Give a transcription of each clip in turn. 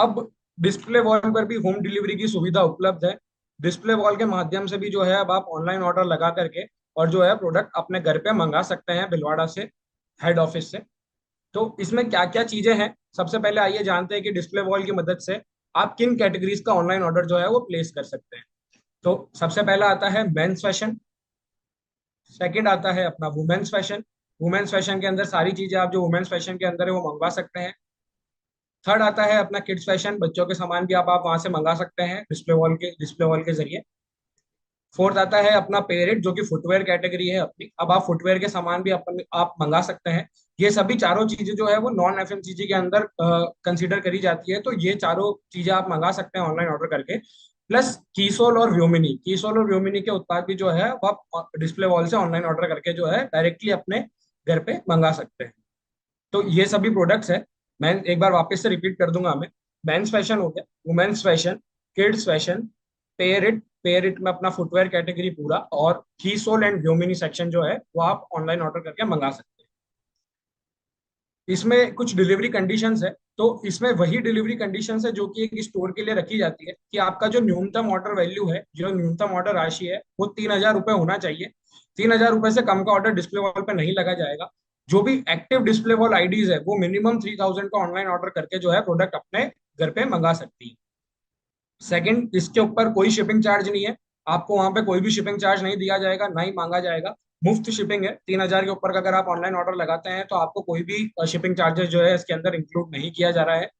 अब display wall पर भी होम डिलीवरी की सुविधा उपलब्ध है। डिस्प्ले वॉल के माध्यम से भी जो है अब आप ऑनलाइन ऑर्डर लगा करके और जो है प्रोडक्ट अपने घर पे मंगा सकते हैं भिलवाड़ा से, हेड ऑफिस से। तो इसमें क्या क्या चीजें हैं, सबसे पहले आइए जानते हैं कि डिस्प्ले वॉल की मदद से आप किन कैटेगरीज का ऑनलाइन ऑर्डर जो है वो प्लेस कर सकते हैं। तो सबसे पहला आता है मेंस फैशन। सेकंड आता है अपना वुमेन्स फैशन। वुमेन्स फैशन के अंदर सारी चीजें आप जो वुमेन्स फैशन के अंदर है वो मंगवा सकते हैं। थर्ड आता है अपना किड्स फैशन, बच्चों के सामान भी आप वहां से मंगा सकते हैं डिस्प्ले वॉल के जरिए। फोर्थ आता है अपना पेरेट, जो कि फुटवेयर कैटेगरी है अपनी। अब आप फुटवेयर के सामान भी आप मंगा सकते हैं। ये सभी चारों चीजें जो है वो नॉन एफएमसीजी के अंदर कंसीडर करी जाती है, तो ये चारों चीजें आप मंगा सकते हैं ऑनलाइन ऑर्डर करके। प्लस कीसोल और व्योमिनी के उत्पाद भी जो है वो आप डिस्प्ले वॉल से ऑनलाइन ऑर्डर करके जो है डायरेक्टली अपने घर पे मंगा सकते हैं। तो ये सभी प्रोडक्ट्स है। मैं एक बार वापस से रिपीट कर दूंगा। हमें मेंस फैशन हो गया, women's fashion, kids fashion, pair it में अपना फुटवेयर कैटेगरी पूरा, और की सोल एंड व्योमिनी सेक्शन जो है वो आप ऑनलाइन ऑर्डर करके मंगा सकते हैं। इसमें कुछ डिलीवरी कंडीशंस है। तो इसमें वही डिलीवरी कंडीशंस है जो कि एक स्टोर के लिए रखी जाती है, कि आपका जो न्यूनतम ऑर्डर वैल्यू है, जो न्यूनतम ऑर्डर राशि है, वो 3,000 रुपये होना चाहिए। 3,000 रुपये से कम का ऑर्डर डिस्प्ले वॉल पे नहीं लगा जाएगा। जो भी एक्टिव डिस्प्ले वॉल आईडीज है वो मिनिमम 3,000 का ऑनलाइन ऑर्डर करके जो है प्रोडक्ट अपने घर पे मंगा सकती है। सेकंड, इसके ऊपर कोई शिपिंग चार्ज नहीं है। आपको वहां पे कोई भी शिपिंग चार्ज नहीं दिया जाएगा, ना ही मांगा जाएगा। मुफ्त शिपिंग है। 3,000 के ऊपर का अगर आप ऑनलाइन ऑर्डर लगाते हैं तो आपको कोई भी शिपिंग चार्जेस जो है इसके अंदर इंक्लूड नहीं किया जा रहा है।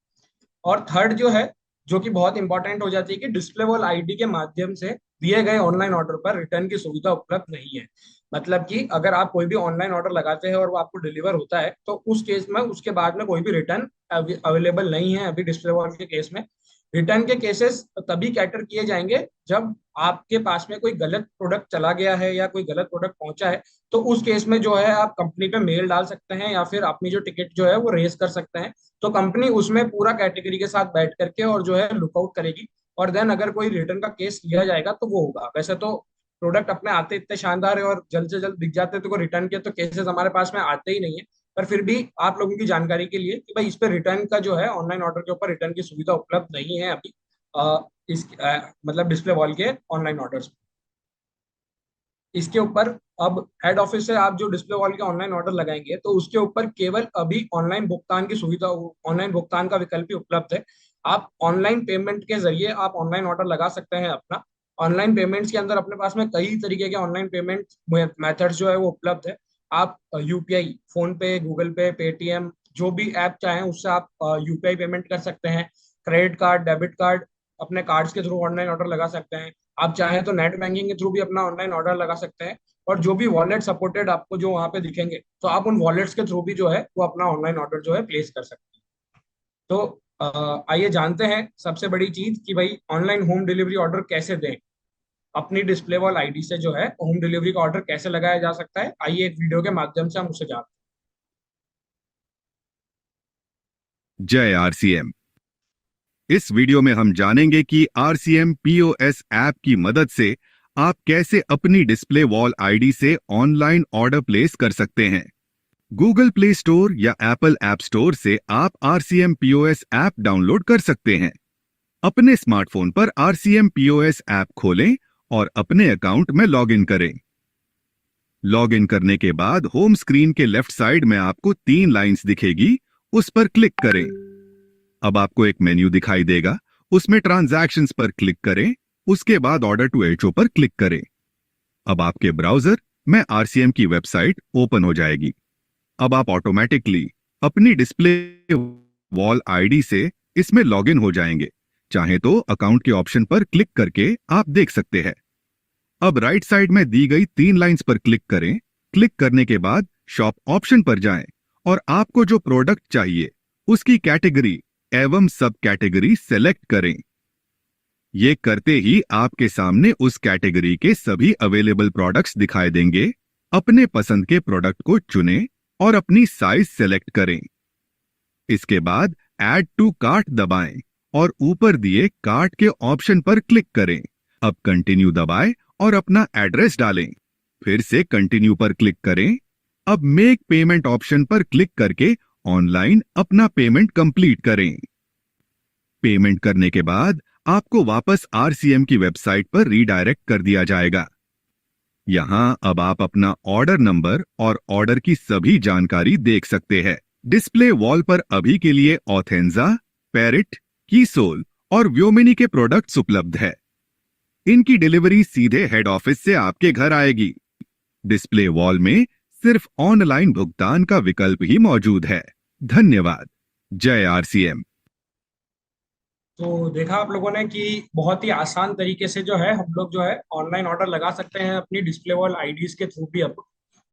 और थर्ड जो है, जो कि बहुत इंपॉर्टेंट हो जाती है, कि डिस्प्ले वॉल आईडी के माध्यम से दिए गए ऑनलाइन ऑर्डर पर रिटर्न की सुविधा उपलब्ध नहीं है। मतलब कि अगर आप कोई भी ऑनलाइन ऑर्डर लगाते हैं और वो आपको डिलीवर होता है तो उस केस में उसके बाद में कोई भी रिटर्न अवेलेबल नहीं है अभी डिस्प्ले वॉल के केस में। रिटर्न के केसेस तभी कैटर किए जाएंगे जब आपके पास में कोई गलत प्रोडक्ट चला गया है या कोई गलत प्रोडक्ट पहुंचा है। तो उस केस में जो है आप कंपनी पे मेल डाल सकते हैं या फिर अपनी जो टिकट जो है वो रेज कर सकते हैं। तो कंपनी उसमें पूरा कैटेगरी के साथ बैठ करके और जो है लुकआउट करेगी। और देन अगर कोई रिटर्न का केस लिया जाएगा तो वो होगा। वैसे तो प्रोडक्ट अपने आते इतने शानदार है और जल्द से जल्द दिख जाते हैं, तो कोई रिटर्न के तो केसेस हमारे पास में आते ही नहीं है। पर फिर भी आप लोगों की जानकारी के लिए कि भाई इस पे रिटर्न का जो है ऑनलाइन ऑर्डर के ऊपर रिटर्न की सुविधा उपलब्ध नहीं है अभी। मतलब डिस्प्ले वॉल के ऑनलाइन ऑर्डर्स। इसके ऊपर अब हेड ऑफिस से आप जो डिस्प्ले वॉल के ऑनलाइन ऑर्डर लगाएंगे तो उसके ऊपर केवल अभी ऑनलाइन भुगतान की सुविधा, ऑनलाइन भुगतान का विकल्प ही उपलब्ध है। आप ऑनलाइन पेमेंट के जरिए आप ऑनलाइन ऑर्डर लगा सकते हैं अपना। ऑनलाइन पेमेंट्स के अंदर अपने पास में कई तरीके के ऑनलाइन पेमेंट मेथड्स जो है वो उपलब्ध है। आप यूपीआई, फोन पे, गूगल पे, पेटीएम, जो भी ऐप चाहें उससे आप यूपीआई पेमेंट कर सकते हैं। क्रेडिट कार्ड, डेबिट कार्ड, अपने कार्ड्स के थ्रू ऑनलाइन ऑर्डर लगा सकते हैं। आप चाहें तो नेट बैंकिंग के थ्रू भी अपना ऑनलाइन ऑर्डर लगा सकते हैं। और जो भी वॉलेट सपोर्टेड आपको जो वहां पे दिखेंगे तो आप उन वॉलेट्स के थ्रू भी जो है वो अपना ऑनलाइन ऑर्डर जो है प्लेस कर सकते हैं। तो आइए जानते हैं सबसे बड़ी चीज कि भाई ऑनलाइन होम डिलीवरी ऑर्डर कैसे दें। अपनी डिस्प्ले वॉल आईडी से जो है होम डिलीवरी का ऑर्डर कैसे लगाया जा सकता है, आइए एक वीडियो के माध्यम से हम उसे जानते जय आरसीएम। इस वीडियो में हम जानेंगे कि आरसीएम पीओएस ऐप की मदद से आप कैसे अपनी डिस्प्ले वॉल आईडी से ऑनलाइन ऑर्डर प्लेस कर सकते हैं। गूगल प्ले स्टोर या एप्पल ऐप स्टोर से आप आरसीएम पीओएस ऐप डाउनलोड कर सकते हैं। अपने स्मार्टफोन पर आरसीएम पीओएस ऐप खोलें और अपने अकाउंट में लॉगिन करें। लॉगिन करने के बाद होम स्क्रीन के लेफ्ट साइड में आपको 3 लाइंस दिखेगी, उस पर क्लिक करें। अब आपको एक मेन्यू दिखाई देगा, उसमें ट्रांजैक्शंस पर क्लिक करें। उसके बाद ऑर्डर टू एचओ पर क्लिक करें। अब आपके ब्राउजर में आरसीएम की वेबसाइट ओपन हो जाएगी। अब आप ऑटोमेटिकली अपनी डिस्प्ले वॉल आईडी से इसमें लॉगिन हो जाएंगे। चाहे तो अकाउंट के ऑप्शन पर क्लिक करके आप देख सकते हैं। अब राइट साइड में दी गई 3 लाइंस पर क्लिक करें। क्लिक करने के बाद शॉप ऑप्शन पर जाएं और आपको जो प्रोडक्ट चाहिए उसकी कैटेगरी एवं सब कैटेगरी सेलेक्ट करें। ये करते ही आपके सामने उस कैटेगरी के सभी अवेलेबल प्रोडक्ट्स दिखाई देंगे। अपने पसंद के प्रोडक्ट को चुनें और अपनी साइज सेलेक्ट करें। इसके बाद ऐड टू कार्ट दबाएं और ऊपर दिए कार्ट के ऑप्शन पर क्लिक करें। अब कंटिन्यू दबाएं और अपना एड्रेस डालें। फिर से कंटिन्यू पर क्लिक करें। अब मेक पेमेंट ऑप्शन पर क्लिक करके ऑनलाइन अपना पेमेंट कंप्लीट करें। पेमेंट करने के बाद आपको वापस आरसीएम की वेबसाइट पर रीडायरेक्ट कर दिया जाएगा। यहाँ अब आप अपना ऑर्डर नंबर और ऑर्डर की सभी जानकारी देख सकते हैं। डिस्प्ले वॉल पर अभी के लिए ऑथेंजा, पैरेट, कीसोल और व्योमिनी के प्रोडक्ट्स उपलब्ध है। इनकी डिलीवरी सीधे हेड ऑफिस से आपके घर आएगी। डिस्प्ले वॉल में सिर्फ ऑनलाइन भुगतान का विकल्प ही मौजूद है। धन्यवाद। जय आरसीएम। तो देखा आप लोगों ने कि बहुत ही आसान तरीके से जो है हम लोग जो है ऑनलाइन ऑर्डर लगा सकते हैं अपनी डिस्प्ले वॉल आईडीज के थ्रू भी अब।